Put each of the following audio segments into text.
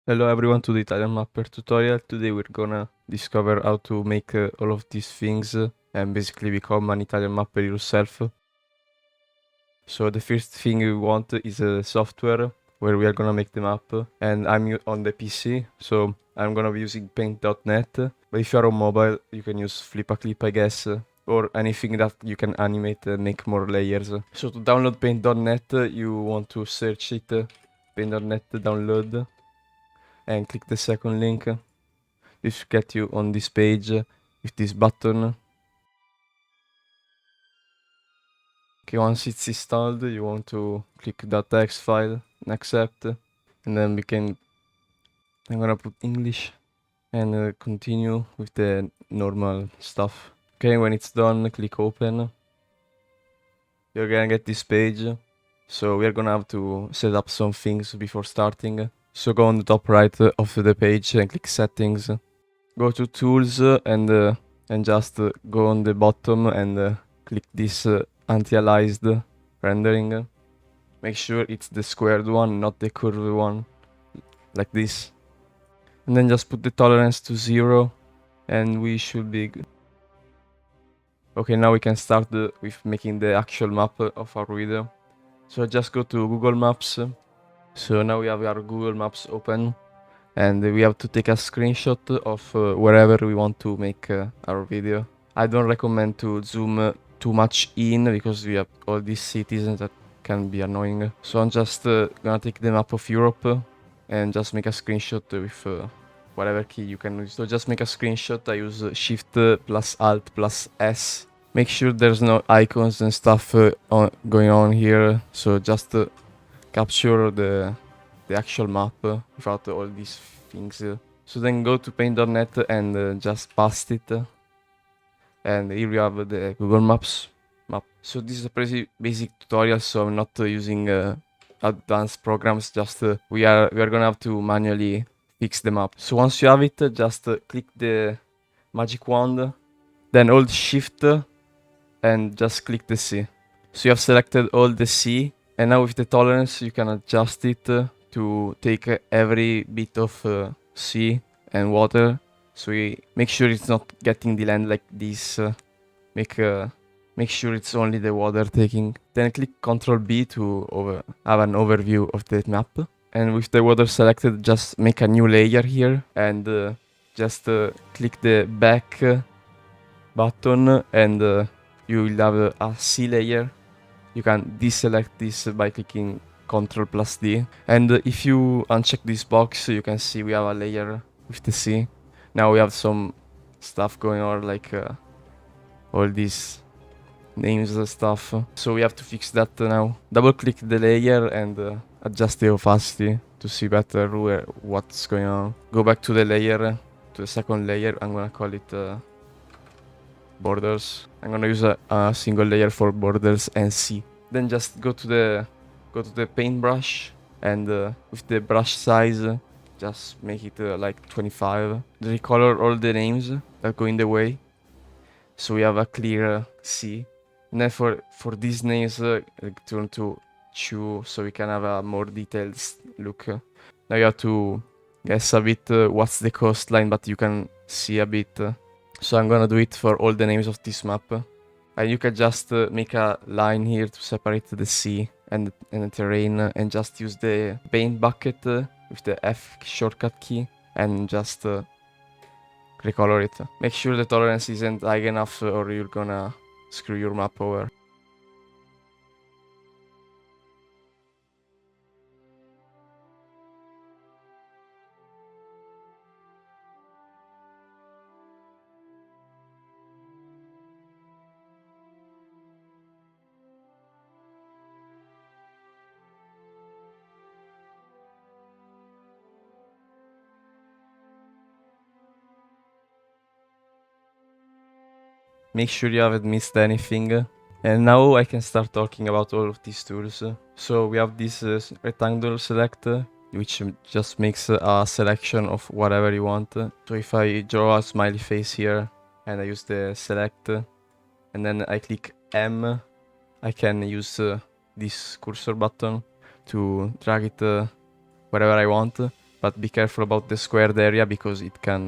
Hello everyone to the Italian Mapper tutorial. Today we're gonna discover how to make all of these things and basically become an Italian mapper yourself. So the first thing we want is a software where we are gonna make the map, and I'm on the PC, so I'm gonna be using paint.net, but if you're on mobile you can use Flip-a-Clip, I guess, or anything that you can animate and make more layers. So to download paint.net you want to search it, paint.net download, and click the second link. This will get you on this page with this button. Okay, once it's installed, you want to click .txt file and accept, and then I'm gonna put English and continue with the normal stuff. Okay, when it's done, click open. You're gonna get this page. So we're gonna have to set up some things before starting. So go on the top right of the page and click settings. Go to tools and just go on the bottom and click this anti-aliased rendering. Make sure it's the squared one, not the curved one, like this. And then just put the tolerance to 0 and we should be good. Okay, now we can start with making the actual map of our video. So just go to Google Maps. So now we have our Google Maps open, and we have to take a screenshot of wherever we want to make our video. I don't recommend to zoom too much in because we have all these cities and that can be annoying. So I'm just gonna take the map of Europe and just make a screenshot with whatever key you can use. So just make a screenshot. I use Shift plus Alt plus S. Make sure there's no icons and stuff going on here. So just capture the actual map without all these things. So then go to paint.net and just paste it. And here we have the Google Maps map. So this is a pretty basic tutorial, so I'm not using advanced programs. Just we are gonna have to manually fix the map. So once you have it, just click the magic wand, then hold Shift and just click the sea. So you have selected all the sea, and now with the tolerance you can adjust it to take every bit of sea and water. So we make sure it's not getting the land like this. Make sure it's only the water taking. Then click Ctrl B to have an overview of the map. And with the water selected, just make a new layer here and just click the back button and you will have a sea layer. You can deselect this by clicking Ctrl plus D. And if you uncheck this box, you can see we have a layer with the sea. Now we have some stuff going on, like all these names and stuff. So we have to fix that now. Double click the layer and adjust the opacity to see better what's going on. Go back to the layer, to the second layer. I'm gonna call it borders. I'm gonna use a single layer for borders and sea. Then just go to the paintbrush and with the brush size, just make it like 25. Recolor all the names that go in the way, so we have a clear sea. And then for these names, turn to Chu, so we can have a more detailed look. Now you have to guess a bit what's the coastline, but you can see a bit. So I'm gonna do it for all the names of this map. And you can just make a line here to separate the sea and the terrain, and just use the paint bucket with the F shortcut key and just recolor it. Make sure the tolerance isn't high enough or you're gonna screw your map over. Make sure you haven't missed anything. And now I can start talking about all of these tools. So we have this rectangle select, which just makes a selection of whatever you want. So if I draw a smiley face here and I use the select and then I click M, I can use this cursor button to drag it wherever I want. but be careful about the squared area because it can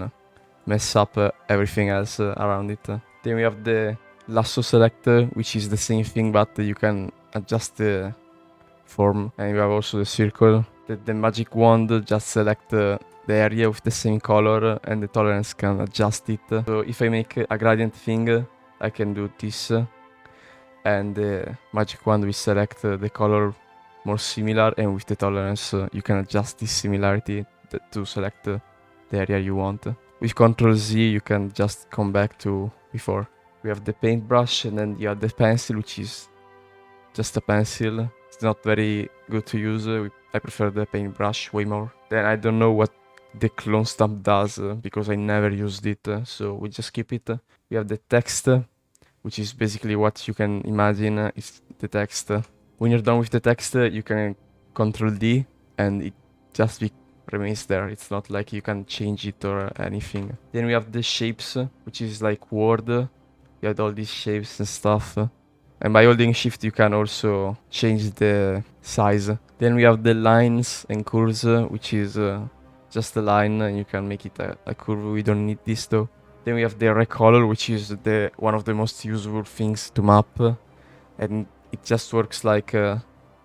mess up everything else around it. Then we have the lasso selector, which is the same thing, but you can adjust the form. And you have also the circle. The magic wand just select the area with the same color, and the tolerance can adjust it. So if I make a gradient thing, I can do this, and the magic wand will select the color more similar, and with the tolerance you can adjust this similarity to select the area you want. With Ctrl Z you can just come back to before. We have the paintbrush, and then you have the pencil, which is just a pencil. It's not very good to use. I prefer the paintbrush way more. Then I don't know what the clone stamp does because I never used it, so we just keep it. We have the text, which is basically what you can imagine is the text. When you're done with the text, you can Ctrl D and it just remains there. It's not like you can change it or anything. Then we have the shapes, which is like Word. You have all these shapes and stuff. And by holding shift you can also change the size. Then we have the lines and curves, which is just a line, and you can make it a curve. We don't need this though. Then we have the recolor, which is one of the most useful things to map. And it just works like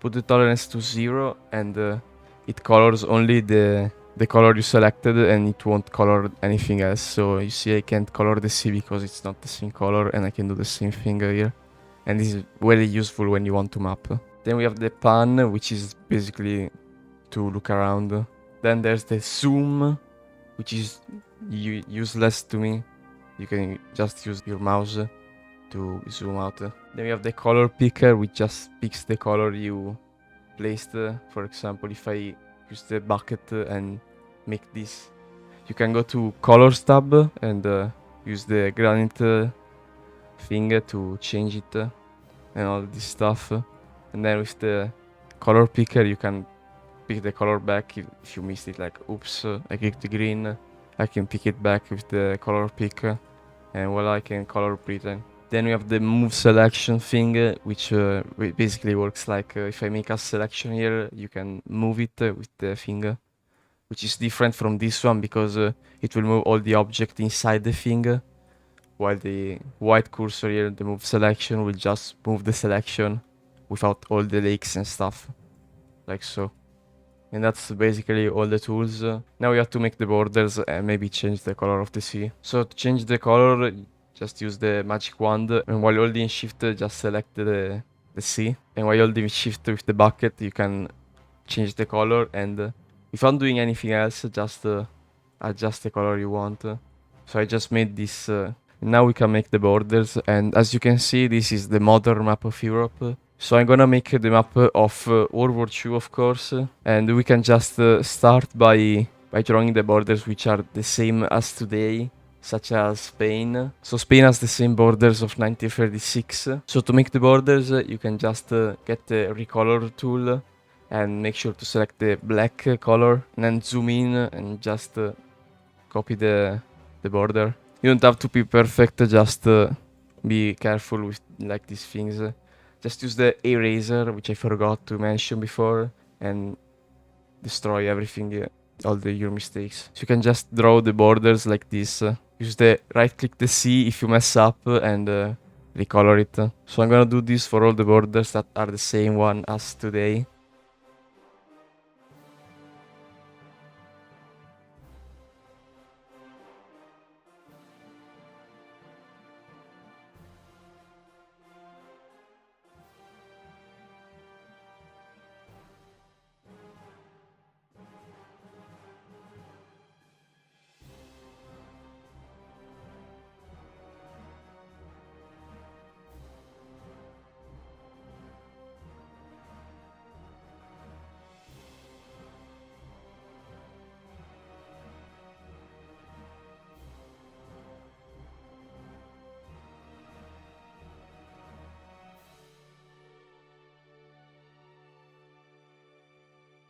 put the tolerance to 0 and it colors only the color you selected, and it won't color anything else. So you see I can't color the sea because it's not the same color, and I can do the same thing here. And this is very useful when you want to map. Then we have the pan, which is basically to look around. Then there's the zoom, which is useless to me. You can just use your mouse to zoom out. Then we have the color picker, which just picks the color you placed. For example, if I use the bucket and make this, you can go to colors tab and use the gradient thing to change it and all this stuff. And then with the color picker you can pick the color back if you missed it, like oops, I clicked the green, I can pick it back with the color picker, and voila, I can color pretend. Then we have the move selection thing, which basically works like if I make a selection here, you can move it with the finger, which is different from this one because it will move all the object inside the finger, while the white cursor here, the move selection, will just move the selection without all the leaks and stuff, like so. And that's basically all the tools. Now we have to make the borders and maybe change the color of the sea. So to change the color, just use the magic wand, and while holding shift just select the sea, and while holding shift with the bucket you can change the color, and without doing anything else, just adjust the color you want. So I just made this. Now we can make the borders, and as you can see, this is the modern map of Europe. So I'm gonna make the map of World War II, of course, and we can just start by drawing the borders which are the same as today, such as Spain. So Spain has the same borders of 1936. So to make the borders, you can just get the recolor tool and make sure to select the black color, and then zoom in and just copy the border. You don't have to be perfect, just be careful with like these things. Just use the eraser, which I forgot to mention before, and destroy everything, all your mistakes. So you can just draw the borders like this. Use the right click the sea if you mess up and recolor it. So I'm gonna do this for all the borders that are the same one as today.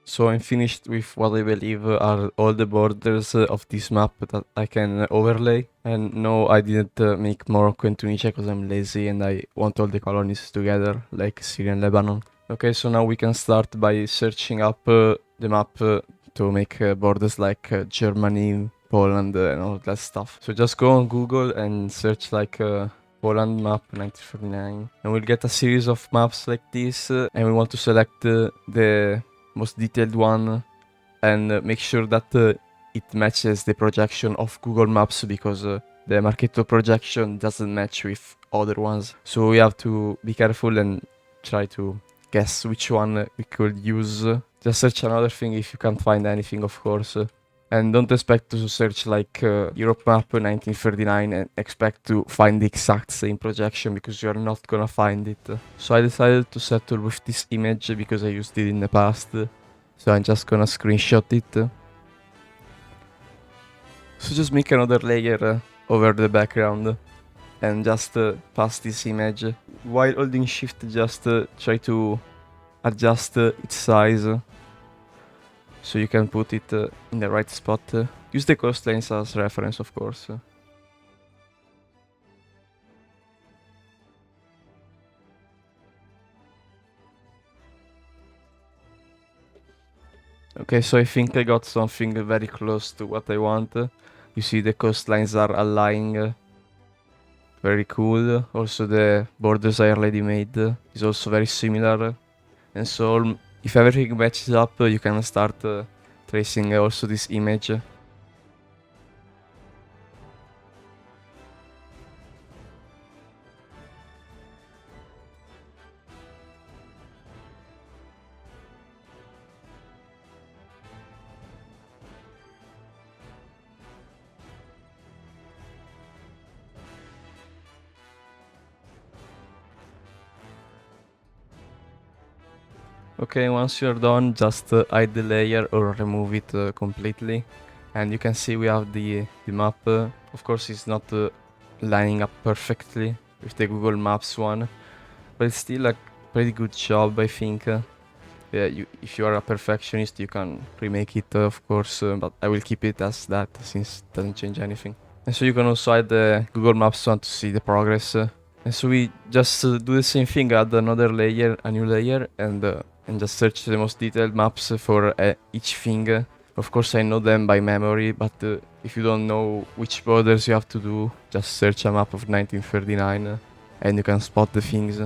So I'm finished with what I believe are all the borders of this map that I can overlay. And no, I didn't make Morocco and Tunisia because I'm lazy and I want all the colonies together, like Syria and Lebanon. Okay, so now we can start by searching up the map to make borders like Germany, Poland, and all that stuff. So just go on Google and search like Poland map 1939, and we'll get a series of maps like this, and we want to select the most detailed one, and make sure that it matches the projection of Google Maps, because the Marketo projection doesn't match with other ones. So we have to be careful and try to guess which one we could use. Just search another thing if you can't find anything, of course. And don't expect to search like Europe map 1939 and expect to find the exact same projection, because you're not gonna find it. So I decided to settle with this image because I used it in the past. So I'm just gonna screenshot it. So just make another layer over the background and just pass this image. While holding shift, just try to adjust its size so you can put it in the right spot. Use the coastlines as reference, of course. Okay, so I think I got something very close to what I want. You see the coastlines are aligning. Very cool. Also the borders I already made is also very similar. And so if everything matches up, you can start tracing also this image. Okay, once you're done, just hide the layer or remove it completely. And you can see we have the map. Of course, it's not lining up perfectly with the Google Maps one, but it's still a pretty good job, I think. Yeah, if you are a perfectionist, you can remake it, of course, but I will keep it as that since it doesn't change anything. And so you can also add the Google Maps one to see the progress. And so we just do the same thing, add another layer, a new layer, and just search the most detailed maps for each thing. Of course I know them by memory, but if you don't know which borders you have to do, just search a map of 1939 and you can spot the things.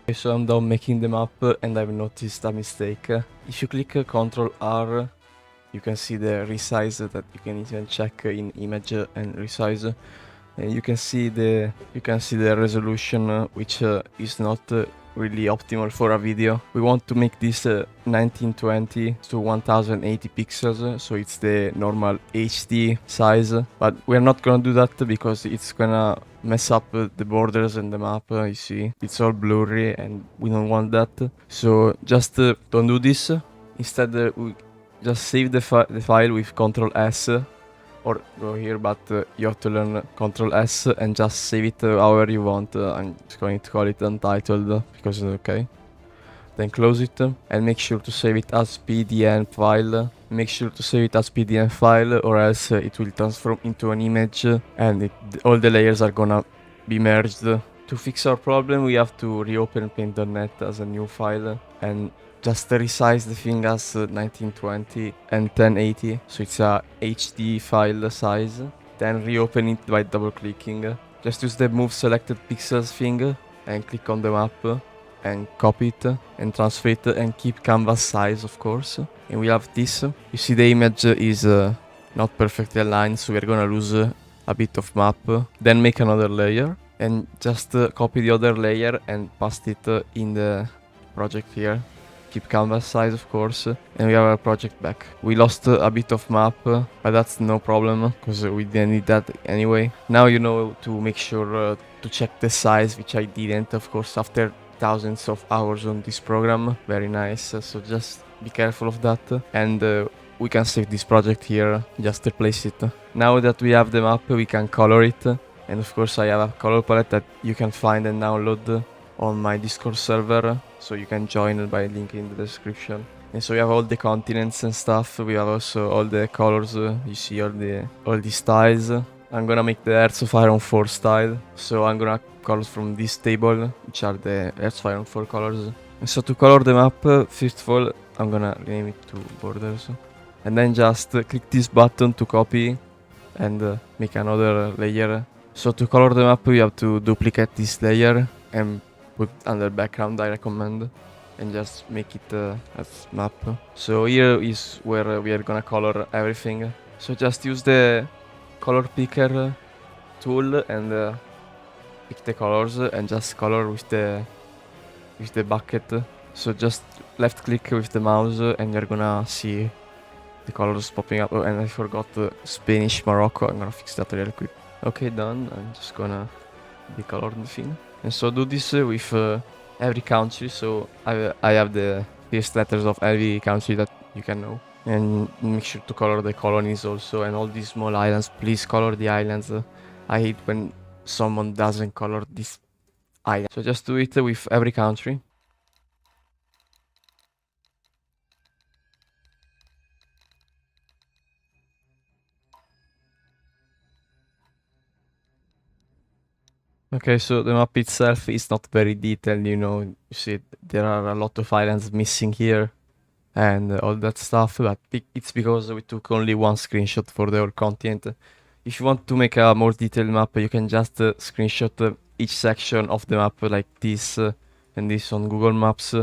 Okay, so I'm done making the map and I've noticed a mistake. If you click Ctrl R, you can see the resize that you can even check in image and resize. And you can see the resolution, which is not really optimal for a video. We want to make this 1920 to 1080 pixels, so it's the normal HD size, but we're not gonna do that because it's gonna mess up the borders and the map. You see, it's all blurry and we don't want that. So just don't do this. Instead, we just save the file with Ctrl S, or go here, but you have to learn Ctrl S and just save it however you want. I'm just going to call it Untitled because it's okay. Then close it and make sure to save it as PDN file. Make sure to save it as PDN file, or else it will transform into an image and all the layers are gonna be merged. To fix our problem, we have to reopen paint.net as a new file and just resize the thing as 1920 and 1080, so it's a HD file size. Then reopen it by double clicking. Just use the move selected pixels thing and click on the map and copy it and transfer it and keep canvas size, of course. And we have this. You see the image is not perfectly aligned, so we're gonna lose a bit of map. Then make another layer and just copy the other layer and paste it in the project here. Keep canvas size, of course, and we have our project back. We lost a bit of map, but that's no problem, because we didn't need that anyway. Now you know to make sure to check the size, which I didn't, of course, after thousands of hours on this program. Very nice, so just be careful of that. And we can save this project here, just replace it. Now that we have the map, we can color it. And of course I have a color palette that you can find and download on my Discord server, so you can join by link in the description. And so we have all the continents and stuff. We have also all the colors. You see all the styles. I'm gonna make the Hearts of Iron 4 style. So I'm gonna color from this table, which are the Hearts of Iron 4 colors. And so to color the map, first of all, I'm gonna rename it to borders. And then just click this button to copy and make another layer. So to color the map, we have to duplicate this layer and put under background, I recommend, and just make it as map. So here is where we are gonna color everything. So just use the color picker tool and pick the colors and just color with the bucket. So just left click with the mouse and you're gonna see the colors popping up. Oh, and I forgot Spanish Morocco. I'm gonna fix that real quick. Okay, done. I'm just gonna decolor the thing. And so do this with every country. So I have the first letters of every country that you can know. And make sure to color the colonies also and all these small islands. Please color the islands. I hate when someone doesn't color this island. So just do it with every country. Okay, so the map itself is not very detailed, you know. You see, there are a lot of islands missing here and all that stuff, but it's because we took only one screenshot for the whole continent. If you want to make a more detailed map, you can just screenshot each section of the map like this and this on Google Maps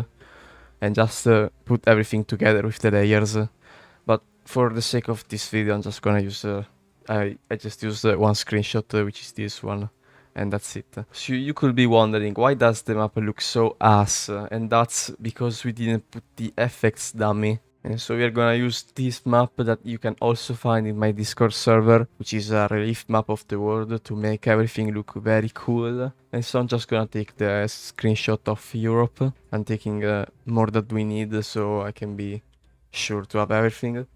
and just put everything together with the layers. But for the sake of this video, I'm just gonna use, I just used one screenshot, which is this one. And that's it. So you could be wondering, why does the map look so ass? And that's because we didn't put the effects dummy. And so we are gonna use this map that you can also find in my Discord server, which is a relief map of the world to make everything look very cool. And so I'm just gonna take the screenshot of Europe. I'm taking more that we need so I can be sure to have everything.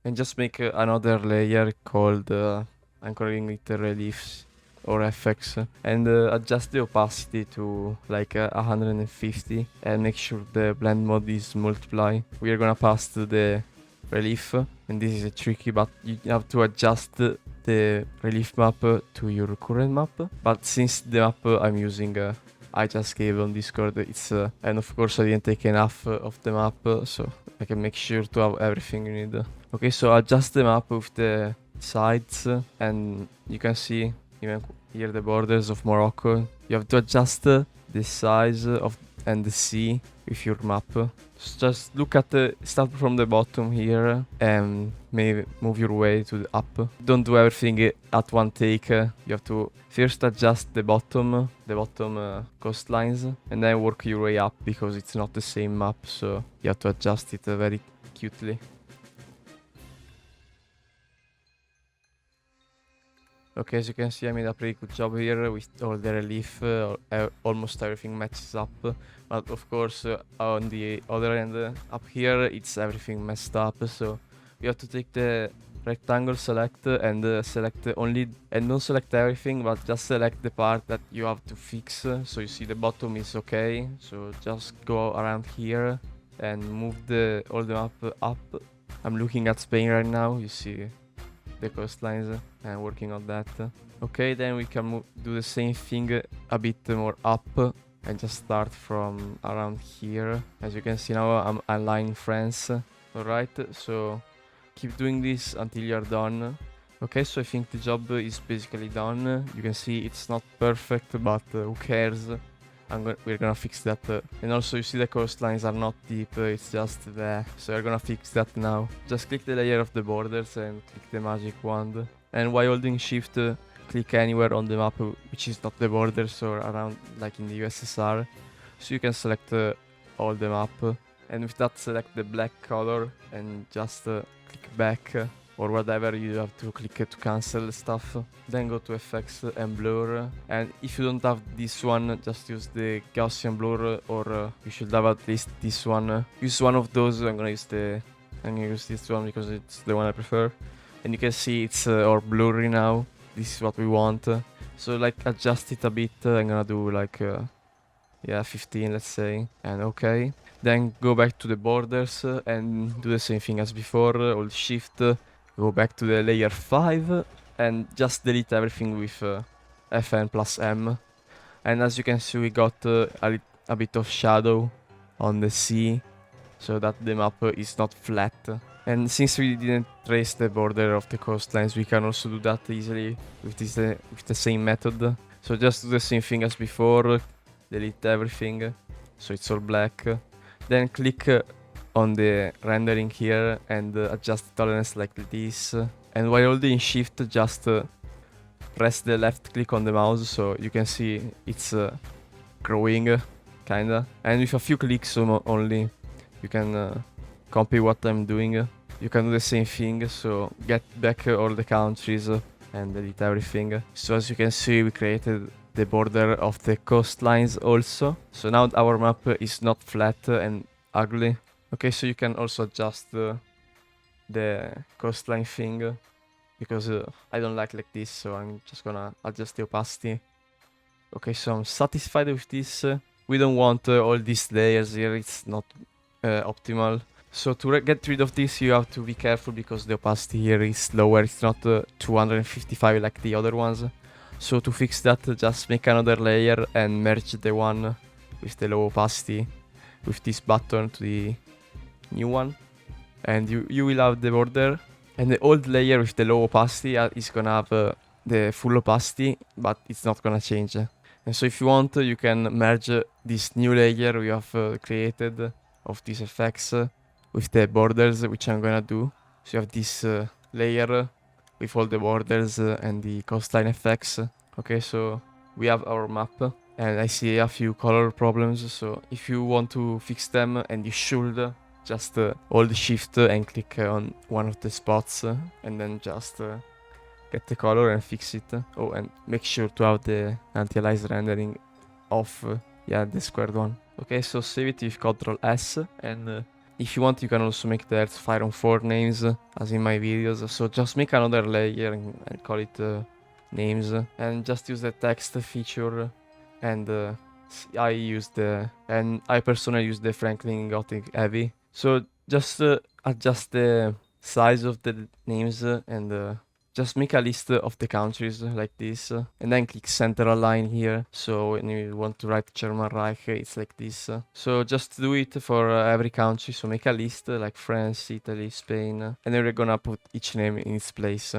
And just make another layer called, I'm calling it reliefs or FX, and adjust the opacity to like 150 and make sure the blend mode is multiply. We are gonna pass to the relief, and this is tricky, but you have to adjust the relief map to your current map. But since the map I'm using I just gave on Discord, it's and of course I didn't take enough of the map, so I can make sure to have everything you need. Okay, so adjust the map with the sides, and you can see even here the borders of Morocco. You have to adjust the size of and the sea with your map. So just look at start from the bottom here and maybe move your way to the up. Don't do everything at one take. You have to first adjust the bottom coastlines and then work your way up, because it's not the same map, so you have to adjust it very cutely. Okay, as you can see, I made a pretty good job here with all the relief. Almost everything matches up. But of course, on the other end, up here, it's everything messed up. So we have to take the rectangle select and select only, and don't select everything, but just select the part that you have to fix. So you see the bottom is okay. So just go around here and move all the map up. I'm looking at Spain right now. You see the coastlines and working on that. Okay, then we can do the same thing a bit more up and just start from around here. As you can see now, I'm aligning France. Alright, so keep doing this until you're done. Okay, so I think the job is basically done. You can see it's not perfect, but who cares? we're gonna fix that. And also you see the coastlines are not deep, it's just there. So we're gonna fix that now. Just click the layer of the borders and click the magic wand. And while holding shift, click anywhere on the map which is not the borders or around like in the USSR. So you can select all the map. And with that select the black color and just click back. Or whatever, you have to click to cancel stuff. Then go to effects and blur. And if you don't have this one, just use the Gaussian blur, or you should have at least this one. Use one of those. I'm gonna use this one because it's the one I prefer. And you can see it's all blurry now. This is what we want. So like adjust it a bit. I'm gonna do like 15, let's say, and okay. Then go back to the borders and do the same thing as before. Hold shift. Go back to the layer 5 and just delete everything with Fn plus M. And as you can see, we got a bit of shadow on the sea, so that the map is not flat. And since we didn't trace the border of the coastlines, we can also do that easily with the same method. So just do the same thing as before, delete everything, so it's all black. Then click on the rendering here and adjust the tolerance like this. And while holding shift, just press the left click on the mouse so you can see it's growing, kinda. And with a few clicks only, you can copy what I'm doing. You can do the same thing, so get back all the countries and delete everything. So as you can see, we created the border of the coastlines also. So now our map is not flat and ugly. Okay, so you can also adjust the coastline thing, because I don't like this, so I'm just gonna adjust the opacity. Okay, so I'm satisfied with this. We don't want all these layers here, it's not optimal. So to get rid of this, you have to be careful because the opacity here is lower, it's not 255 like the other ones. So to fix that, just make another layer and merge the one with the low opacity with this button to the new one, and you will have the border. And the old layer with the low opacity is gonna have the full opacity, but it's not gonna change. And so if you want, you can merge this new layer we have created of these effects with the borders, which I'm gonna do. So you have this layer with all the borders and the coastline effects. Okay, so we have our map. And I see a few color problems, so if you want to fix them, and you should, just hold shift and click on one of the spots, and then just get the color and fix it. Oh, and make sure to have the anti-aliased rendering off, the squared one. Okay, so save it with Ctrl S, and if you want, you can also make the Earth Fire on 4 names, as in my videos. So just make another layer and call it names, and just use the text feature. And I personally use the Franklin Gothic Heavy. So just adjust the size of the names and just make a list of the countries like this, and then click center align here. So when you want to write German Reich, it's like this. So just do it for every country. So make a list like France, Italy, Spain, and then we're gonna put each name in its place.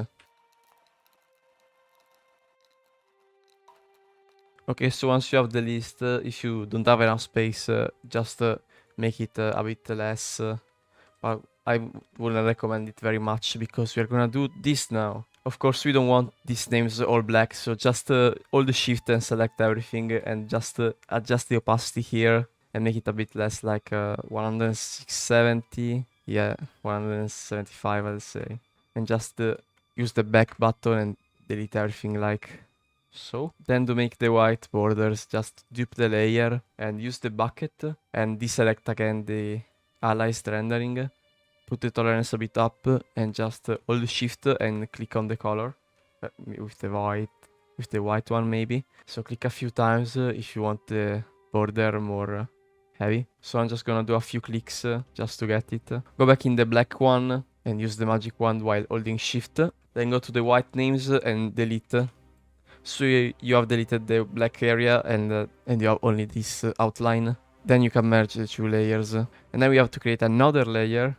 Okay, so once you have the list, if you don't have enough space, just make it a bit less. But I wouldn't recommend it very much because we're gonna do this now. Of course, we don't want these names all black, so just hold the shift and select everything and just adjust the opacity here and make it a bit less, like 170, 175 I'll say. And just use the back button and delete everything like so. Then to make the white borders, just dupe the layer and use the bucket and deselect again the aliased rendering. Put the tolerance a bit up and just hold shift and click on the color with the white one maybe. So click a few times if you want the border more heavy. So I'm just gonna do a few clicks just to get it. Go back in the black one and use the magic wand while holding shift. Then go to the white names and delete. So you have deleted the black area and you have only this outline. Then you can merge the two layers. And then we have to create another layer,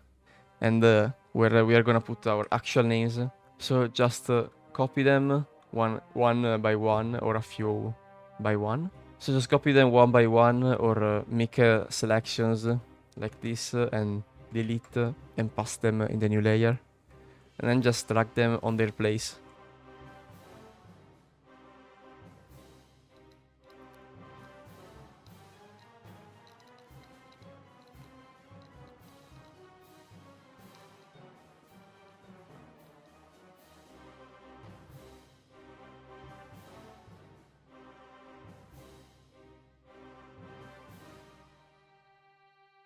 and where we are gonna put our actual names. So just copy them one by one or a few by one. So just copy them one by one, or make selections like this and delete and paste them in the new layer. And then just drag them on their place.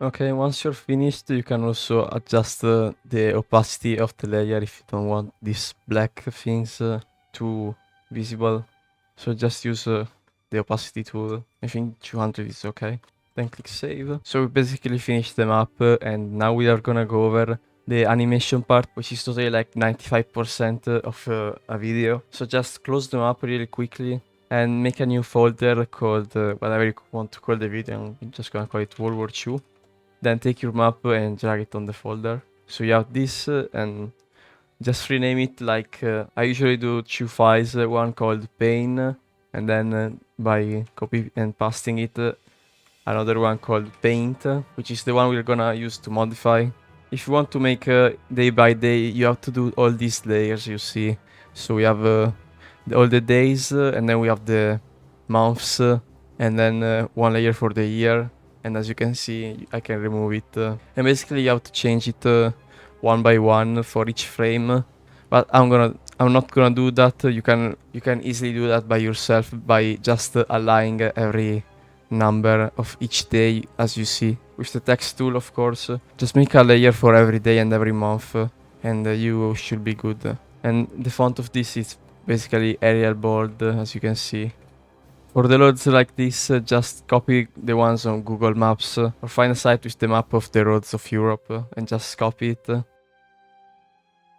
Okay, once you're finished, you can also adjust the opacity of the layer if you don't want these black things too visible. So just use the opacity tool. I think 200 is okay. Then click save. So we basically finished the map and now we are gonna go over the animation part, which is totally like 95% of a video. So just close the map really quickly and make a new folder called whatever you want to call the video. I'm just gonna call it World War II. Then take your map and drag it on the folder. So you have this and just rename it like I usually do two files, one called pain, and then by copy and pasting it, another one called paint, which is the one we're gonna use to modify. If you want to make day by day, you have to do all these layers you see. So we have all the days, and then we have the months, and then one layer for the year. And as you can see, I can remove it. And basically you have to change it one by one for each frame. But I'm not gonna do that. You can easily do that by yourself by just aligning every number of each day as you see with the text tool, of course. Just make a layer for every day and every month, and you should be good. And the font of this is basically Arial bold, as you can see. For the roads like this, just copy the ones on Google Maps or find a site with the map of the roads of Europe and just copy it.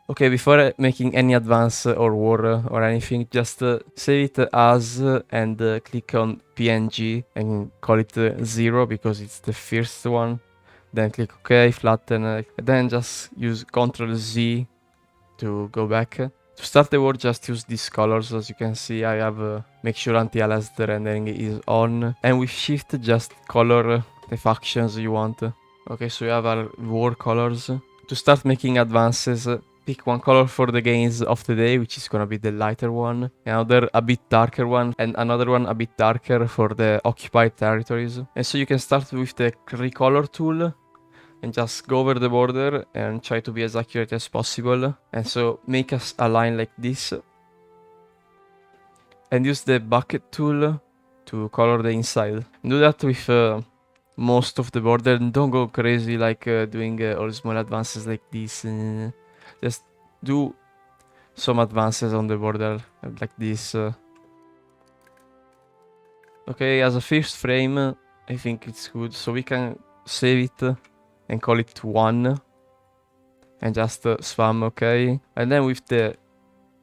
Okay, before making any advance or war or anything, just save it as and click on PNG and call it 0 because it's the first one. Then click OK, flatten, then just use Ctrl Z to go back. To start the war, just use these colors. As you can see, I have make sure anti-alias rendering is on, and with shift just color the factions you want. Okay, so you have our war colors. To start making advances, pick one color for the gains of the day, which is gonna be the lighter one, another a bit darker one, and another one a bit darker for the occupied territories. And so you can start with the recolor tool and just go over the border and try to be as accurate as possible. And so make us a line like this and use the bucket tool to color the inside. Do that with most of the border and don't go crazy like doing all small advances like this. Just do some advances on the border like this. Okay, as a first frame, I think it's good. So we can save it and call it 1 and just spam OK. And then with the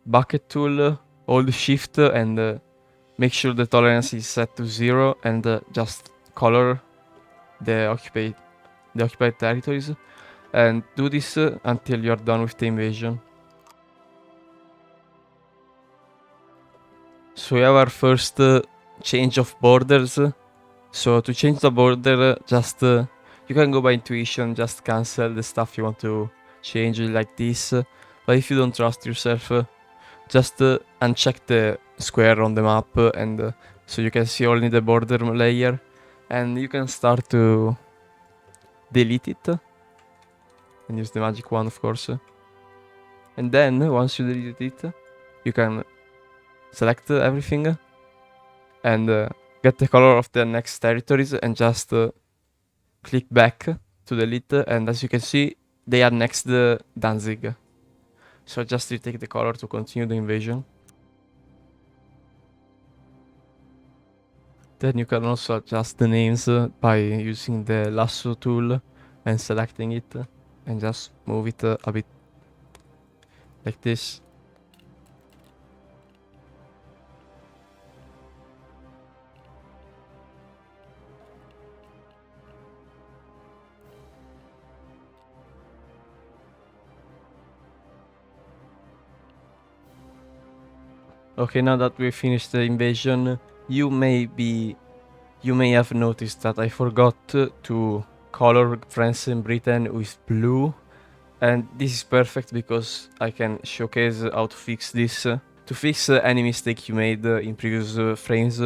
bucket tool, hold shift and make sure the tolerance is set to 0 and just color the occupied territories, and do this until you're done with the invasion. So we have our first change of borders. So to change the border, just you can go by intuition, just cancel the stuff you want to change like this. But if you don't trust yourself, just uncheck the square on the map and so you can see only the border layer, and you can start to delete it and use the magic wand, of course. And then once you delete it, you can select everything and get the color of the next territories and just click back to delete, and as you can see, they are next the Danzig. So just retake the color to continue the invasion. Then you can also adjust the names by using the lasso tool and selecting it and just move it a bit like this. Okay, now that we finished the invasion, you may be you may have noticed that I forgot to color France and Britain with blue, and this is perfect because I can showcase how to fix this. To fix any mistake you made in previous frames,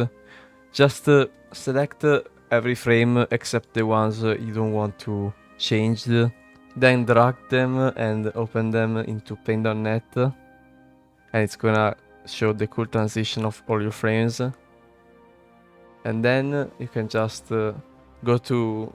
just select every frame except the ones you don't want to change, then drag them and open them into paint.net, and it's gonna show the cool transition of all your frames. And then you can just go to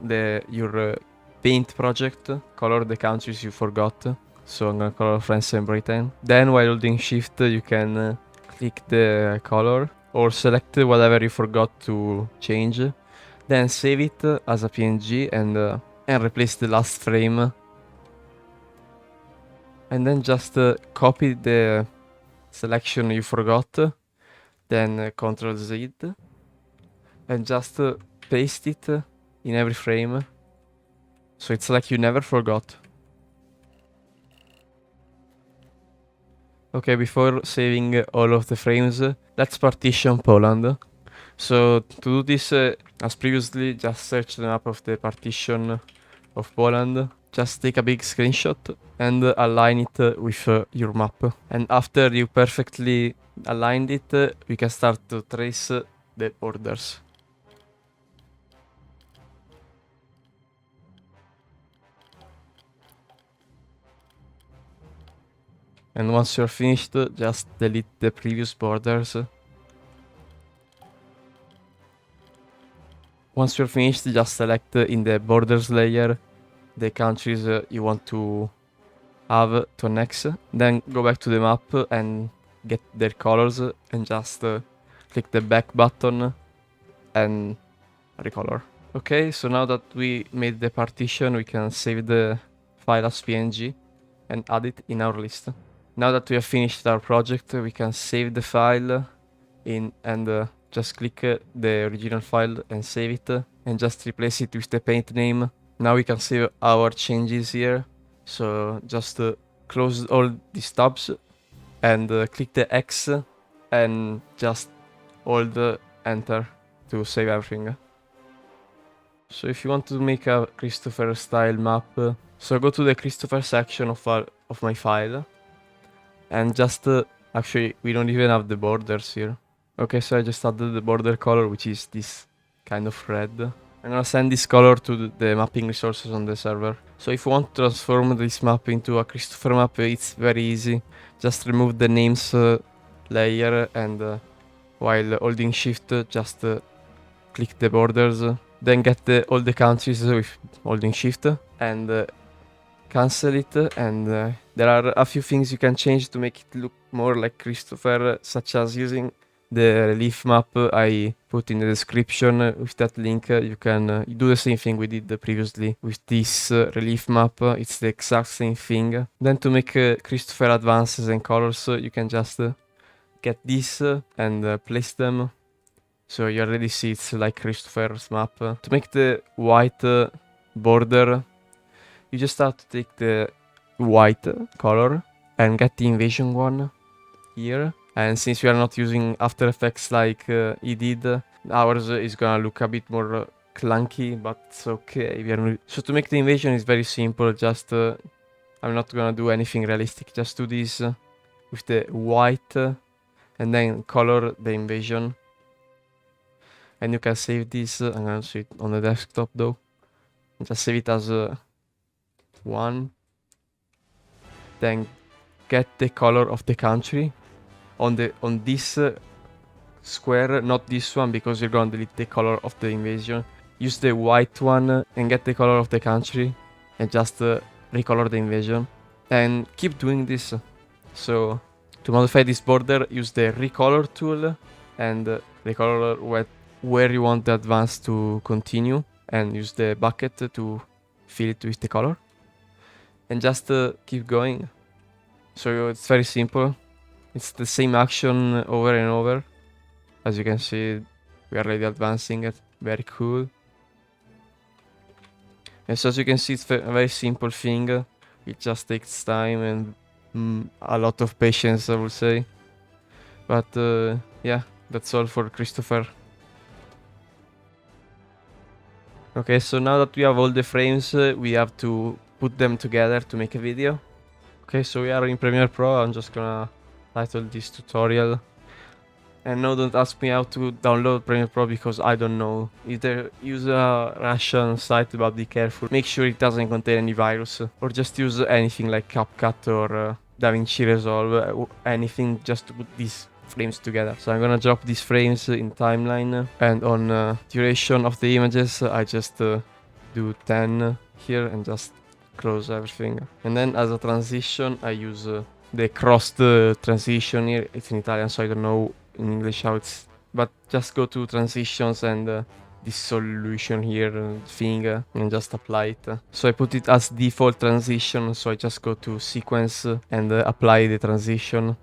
your paint project, color the countries you forgot. So I'm gonna color France and Britain. Then while holding shift you can click the color or select whatever you forgot to change. Then save it as a PNG and replace the last frame. And then just copy the selection you forgot. Then Ctrl Z. And just paste it in every frame. So it's like you never forgot. Okay, before saving all of the frames, let's partition Poland. So to do this, as previously, just search the map of the partition of Poland. Just take a big screenshot and align it with your map. And after you perfectly aligned it, we can start to trace the borders. And once you're finished, just delete the previous borders. Once you're finished, just select in the borders layer the countries you want to have to annex. Then go back to the map and get their colors and just click the back button and recolor. Okay, so now that we made the partition, we can save the file as PNG and add it in our list. Now that we have finished our project, we can save the file in and just click the original file and save it and just replace it with the paint name. Now we can save our changes here. So just close all these tabs and click the X and just hold enter to save everything. So if you want to make a Cristopher Style map, so go to the Cristopher section of my file. And just, actually, we don't even have the borders here. Okay, so I just added the border color, which is this kind of red. I'm gonna send this color to the mapping resources on the server. So if you want to transform this map into a Cristopher map, it's very easy. Just remove the names layer and while holding shift, just click the borders. Then get all the countries with holding shift and cancel it, and there are a few things you can change to make it look more like Cristopher, such as using the relief map I put in the description. With that link you can do the same thing we did previously with this relief map. It's the exact same thing. Then to make Cristopher advances and colors, you can just get this and place them. So you already see it's like Cristopher's map. To make the white border, you just have to take the white color and get the invasion one here. And since we are not using After Effects like he did, ours is gonna look a bit more clunky, but it's okay. So to make the invasion is very simple. Just I'm not gonna do anything realistic. Just do this with the white and then color the invasion. And you can save this. I'm gonna see it on the desktop though. Just save it as 1. Then get the color of the country on this square, not this one, because you're gonna delete the color of the invasion. Use the white one and get the color of the country and just recolor the invasion. And keep doing this. So to modify this border, use the recolor tool and recolor where you want the advance to continue, and use the bucket to fill it with the color. And just keep going. So it's very simple. It's the same action over and over. As you can see, we are already advancing it. Very cool. And so as you can see, it's a very simple thing. It just takes time and a lot of patience, I would say. But yeah, that's all for Cristopher. Okay, so now that we have all the frames, we have to put them together to make a video. Okay, so we are in Premiere Pro. I'm just gonna title this tutorial. And no, don't ask me how to download Premiere Pro because I don't know. Either use a Russian site, but be careful. Make sure it doesn't contain any virus. Or just use anything like CapCut or DaVinci Resolve. Anything just to put these frames together. So I'm gonna drop these frames in timeline. And on duration of the images, I just do 10 here and just close everything. And then as a transition, I use the crossed transition here. It's in Italian, so I don't know in English how it's, but just go to transitions and this solution here thing and just apply it. So I put it as default transition, so I just go to sequence and apply the transition.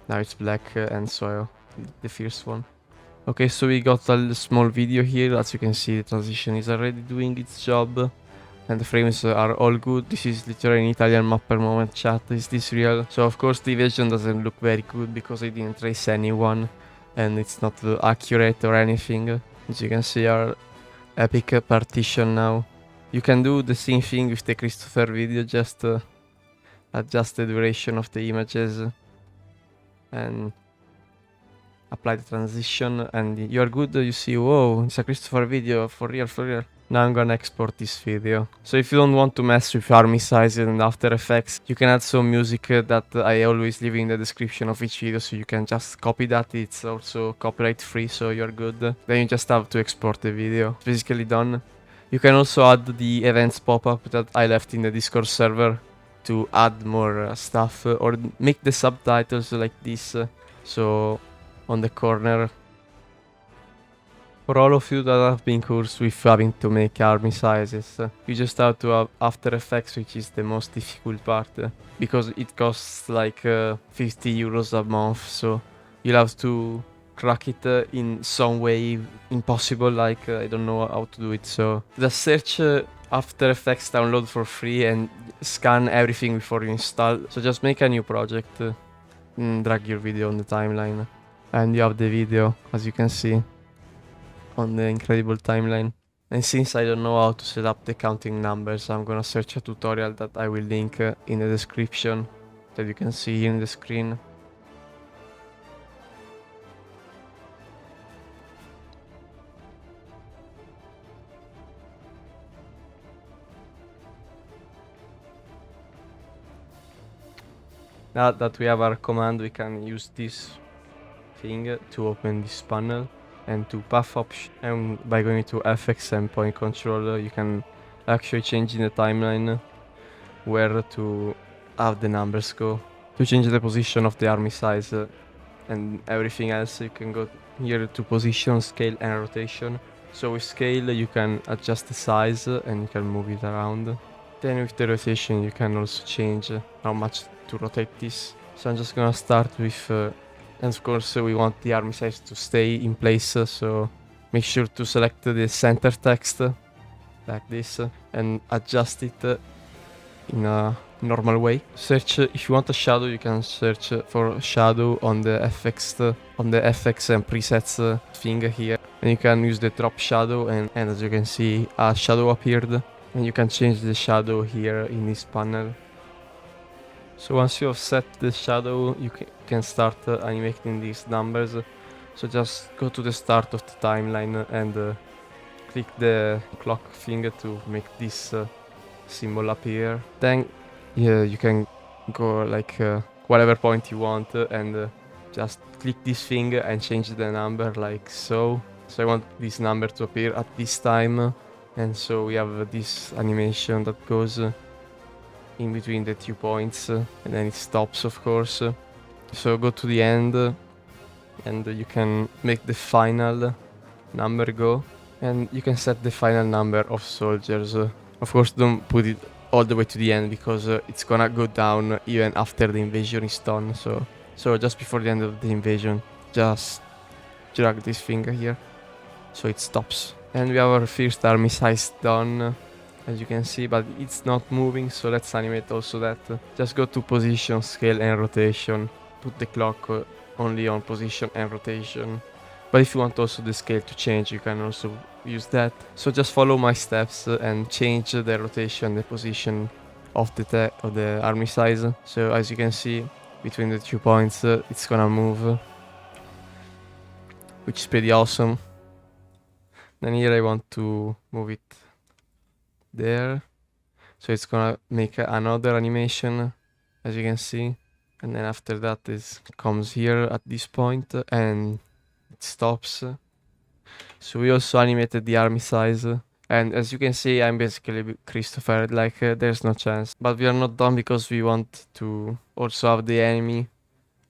Now it's black and so the first one. Okay, so we got a small video here. As you can see, the transition is already doing its job. And the frames are all good. This is literally an Italian map per moment chat. Is this real? So of course the vision doesn't look very good because I didn't trace anyone. And it's not accurate or anything. As you can see, our epic partition now. You can do the same thing with the Cristopher video. Just adjust the duration of the images. And apply the transition. And you're good. You see, whoa, it's a Cristopher video. For real, for real. Now I'm gonna export this video. So if you don't want to mess with army sizes and After Effects, you can add some music that I always leave in the description of each video, so you can just copy that. It's also copyright free, so you're good. Then you just have to export the video. It's basically done. You can also add the events pop-up that I left in the Discord server to add more stuff, or make the subtitles like this. So on the corner. For all of you that have been cursed with having to make army sizes, you just have to have After Effects, which is the most difficult part, because it costs like 50 euros a month, so you'll have to crack it in some way impossible, like I don't know how to do it, so just search After Effects download for free and scan everything before you install. So just make a new project, drag your video on the timeline, and you have the video, as you can see, on the incredible timeline. And since I don't know how to set up the counting numbers, I'm gonna search a tutorial that I will link in the description, that you can see here in the screen. Now that we have our command, we can use this thing to open this panel and to path option, and by going to FX and point controller, you can actually change in the timeline where to have the numbers go. To change the position of the army size and everything else, you can go here to position, scale and rotation. So with scale you can adjust the size and you can move it around. Then with the rotation you can also change how much to rotate this. So I'm just gonna start with and of course we want the army size to stay in place, so make sure to select the center text like this and adjust it in a normal way. Search if you want a shadow, you can search for shadow on the FX and presets thing here, and you can use the drop shadow, and as you can see a shadow appeared, and you can change the shadow here in this panel. So once you have set the shadow, you can start animating these numbers. So just go to the start of the timeline and click the clock thing to make this symbol appear. Then you can go like whatever point you want and just click this thing and change the number like so. So I want this number to appear at this time, and so we have this animation that goes in between the 2 points, and then it stops, of course. So go to the end and you can make the final number go, and you can set the final number of soldiers. Of course don't put it all the way to the end, because it's gonna go down even after the invasion is done. So just before the end of the invasion, just drag this finger here so it stops. And we have our first army size done, as you can see, but it's not moving, so let's animate also that. Just go to position, scale and rotation. Put the clock only on position and rotation. But if you want also the scale to change, you can also use that. So just follow my steps and change the rotation, the position of the army size. So as you can see, between the 2 points, it's gonna move, which is pretty awesome. Then here I want to move it there. So it's gonna make another animation, as you can see. And then after that it comes here at this point and it stops. So we also animated the army size. And as you can see, I'm basically Christopher, like there's no chance. But we are not done because we want to also have the enemy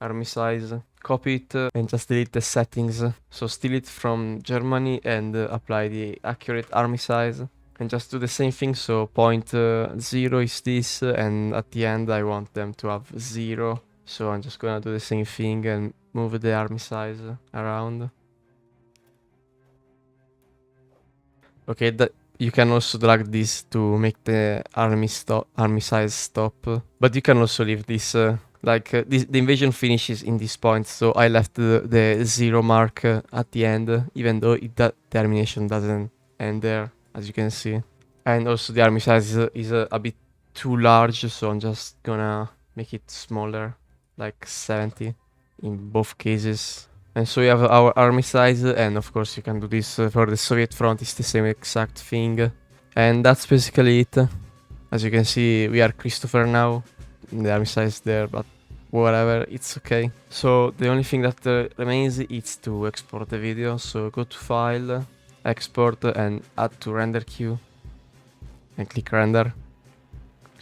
army size. Copy it and just delete the settings. So steal it from Germany and apply the accurate army size. And just do the same thing, so point 0 is this, and at the end I want them to have 0. So I'm just gonna do the same thing and move the army size around. Okay, that you can also drag this to make the army size stop. But you can also leave this, the invasion finishes in this point, so I left the 0 mark at the end, even though the animation doesn't end there, as you can see. And also the army size is a bit too large, so I'm just gonna make it smaller, like 70 in both cases. And so we have our army size, and of course you can do this for the Soviet front, it's the same exact thing. And that's basically it. As you can see, we are Christopher now, the army size there, but whatever, it's okay. So the only thing that remains is to export the video, so go to File, Export, and Add to Render Queue, and click Render.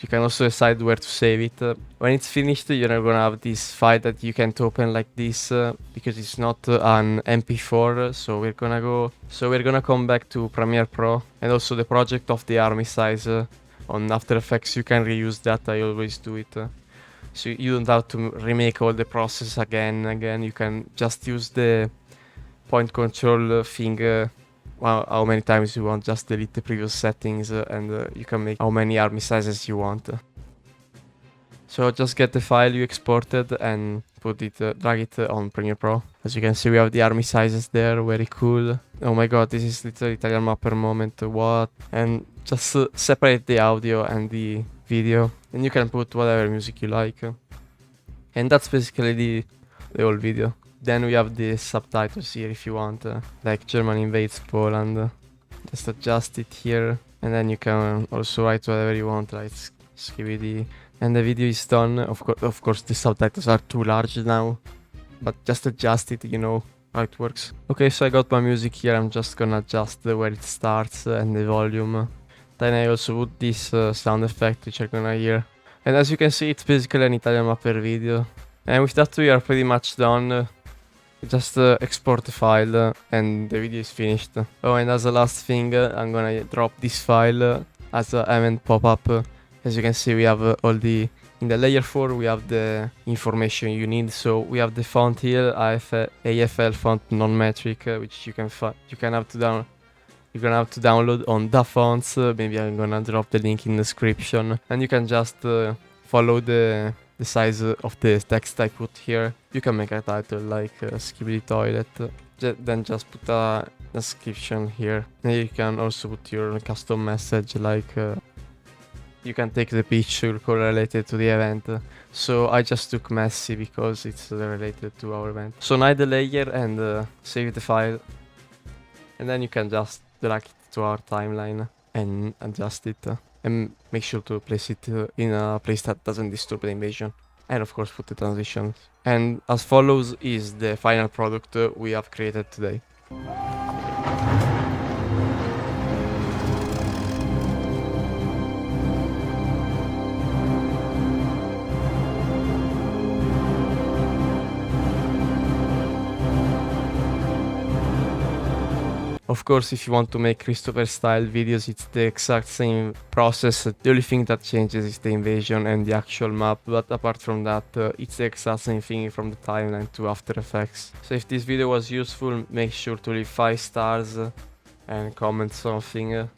You can also decide where to save it. When it's finished, you're gonna have this file that you can't open like this because it's not an MP4. So we're gonna come back to Premiere Pro, and also the project of the army size on After Effects. You can reuse that. I always do it. So you don't have to remake all the process again. You can just use the point control thing. How many times you want, just delete the previous settings and you can make how many army sizes you want. So just get the file you exported and drag it on Premiere Pro. As you can see, we have the army sizes there, very cool. Oh my god, this is literally Italian Mapper moment, what? And just separate the audio and the video, and you can put whatever music you like. And that's basically the whole video. Then we have the subtitles here if you want, like Germany invades Poland. Just adjust it here, and then you can also write whatever you want, like skibidi. And the video is done. Of course, the subtitles are too large now, but just adjust it, you know how it works. Okay, so I got my music here. I'm just gonna adjust where it starts and the volume. Then I also put this sound effect, which you're gonna hear. And as you can see, it's basically an Italian Mapper video. And with that, we are pretty much done. Just export the file and the video is finished. Oh, and as a last thing, I'm gonna drop this file as an event pop-up. As you can see, we have in the layer 4 we have the information you need. So we have the font here, AFL font non-metric, which you're gonna have to download on Da Fonts. Maybe I'm gonna drop the link in the description, and you can just follow the size of the text I put here. You can make a title like Skibidi Toilet, then just put a description here. And you can also put your custom message, like you can take the picture correlated to the event. So I just took Messi because it's related to our event. So now the layer and save the file, and then you can just drag it to our timeline and adjust it. And make sure to place it in a place that doesn't disturb the invasion. And of course put the transitions. And as follows is the final product we have created today. Of course, if you want to make Cristopher Style videos, it's the exact same process. The only thing that changes is the invasion and the actual map, but apart from that, it's the exact same thing from the timeline to After Effects. So if this video was useful, make sure to leave 5 stars and comment something.